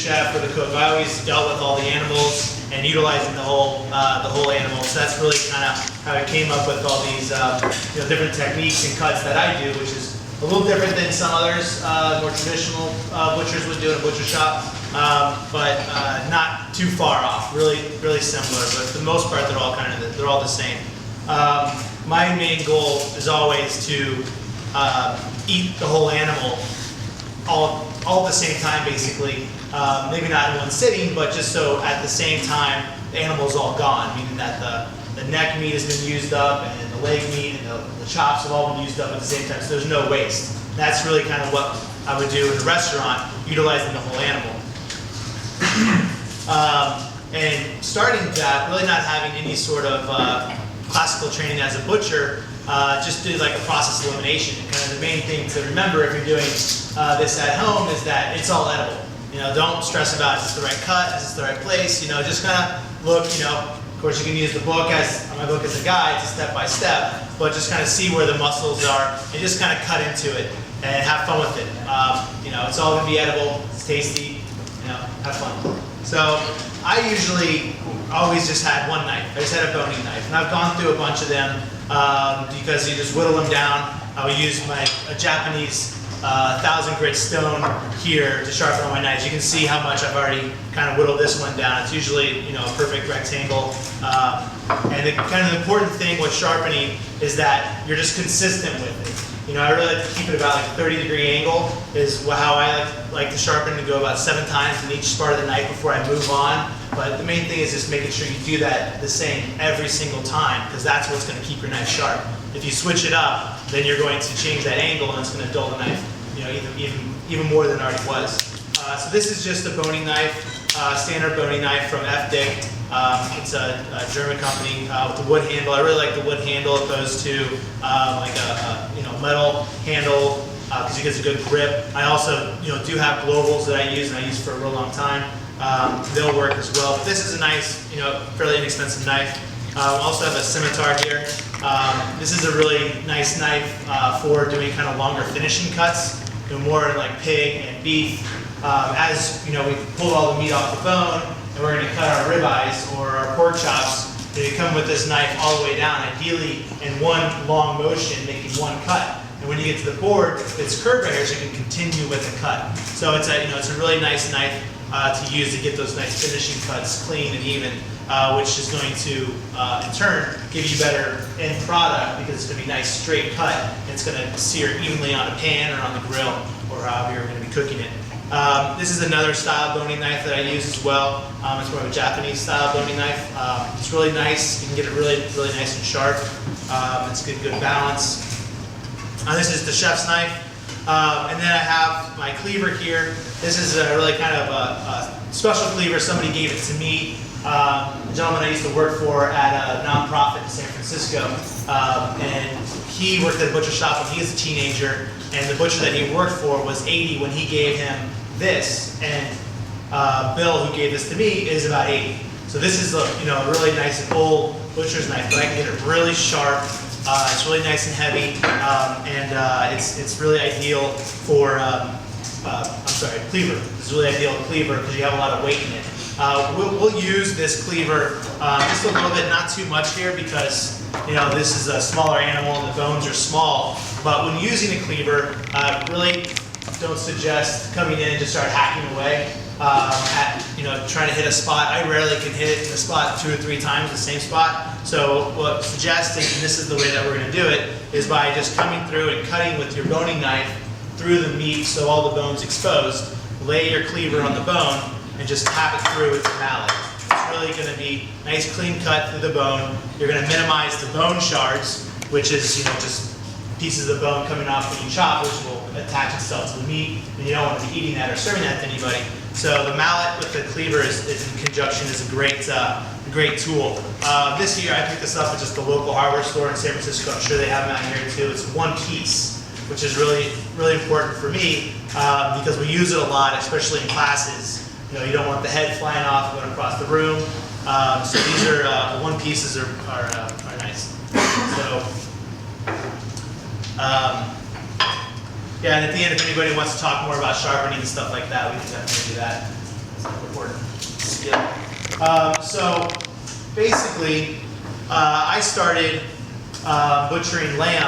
chef or the cook, I always dealt with all the animals and utilizing the whole animal. So that's really kind of how I came up with all these different techniques and cuts that I do, which is a little different than some others, more traditional butchers would do in a butcher shop, but not too far off. Really similar, but for the most part, they're all the same. My main goal is always to eat the whole animal all at the same time, basically. Maybe not in one sitting, but just so at the same time the animal's all gone, meaning that the neck meat has been used up and the leg meat and the chops have all been used up at the same time, so there's no waste. That's really kind of what I would do in a restaurant, utilizing the whole animal. And starting that, really not having any sort of classical training as a butcher, just do like a process elimination. And kind of the main thing to remember if you're doing this at home is that it's all edible. Don't stress about is this the right cut, is this the right place. Just kind of look. Of course, you can use the book my book as a guide, it's a step by step, but just kind of see where the muscles are and just kind of cut into it and have fun with it. It's all going to be edible, it's tasty. Have fun. So I usually always just had one knife. I just had a boning knife, and I've gone through a bunch of them because you just whittle them down. I would use a Japanese 1,000 grit stone here to sharpen all my knives. You can see how much I've already kind of whittled this one down. It's usually a perfect rectangle. And the kind of important thing with sharpening is that you're just consistent with it. I really like to keep it about like a 30-degree angle is how I like to sharpen, to go about 7 times in each part of the knife before I move on. But the main thing is just making sure you do that the same every single time, because that's what's going to keep your knife sharp. If you switch it up, then you're going to change that angle and it's going to dull the knife even more than it already was. So this is just a boning knife, standard boning knife from FDIC. It's a German company with the wood handle. I really like the wood handle opposed to like a metal handle because it gives a good grip. I also do have globals that I use and I use for a real long time. They'll work as well. But this is a nice, fairly inexpensive knife. I also have a scimitar here. This is a really nice knife for doing kind of longer finishing cuts, more like pig and beef. As we pulled all the meat off the bone and we're going to cut our ribeyes or our pork chops, they come with this knife all the way down, ideally in one long motion, making one cut. And when you get to the board, it's curved right here, so you can continue with the cut. So it's a really nice knife to use to get those nice finishing cuts clean and even, which is going to, in turn, give you better end product because it's going to be nice straight cut. And it's going to sear evenly on a pan or on the grill or however you're going to be cooking it. This is another style boning knife that I use as well. It's more of a Japanese style boning knife. It's really nice. You can get it really nice and sharp. It's good balance. This is the chef's knife. And then I have my cleaver here. This is a really kind of a special cleaver. Somebody gave it to me. A gentleman I used to work for at a nonprofit in San Francisco. And he worked at a butcher shop when he was a teenager. And the butcher that he worked for was 80 when he gave him this. And Bill, who gave this to me, is about 80. So this is a really nice and old butcher's knife, but I can get it really sharp. It's really nice and heavy, and it's really ideal for cleaver. It's really ideal for cleaver because you have a lot of weight in it. We'll use this cleaver just a little bit, not too much here, because this is a smaller animal and the bones are small. But when using a cleaver, really don't suggest coming in and just start hacking away. Trying to hit a spot. I rarely can hit it in a spot 2 or 3 times, the same spot. So what I'm suggesting, and this is the way that we're going to do it, is by just coming through and cutting with your boning knife through the meat so all the bone's exposed. Lay your cleaver on the bone and just tap it through with your mallet. It's really going to be nice clean cut through the bone. You're going to minimize the bone shards, which is just pieces of bone coming off when you chop, which will attach itself to the meat, and you don't want to be eating that or serving that to anybody. So the mallet with the cleaver is in conjunction is a great tool. This year I picked this up at just the local hardware store in San Francisco. I'm sure they have them out here too. It's one piece, which is really important for me because we use it a lot, especially in classes. You don't want the head flying off going across the room. So these are one pieces are nice. So. Yeah, and at the end, if anybody wants to talk more about sharpening and stuff like that, we can definitely do that. It's an important skill. So basically, I started butchering lamb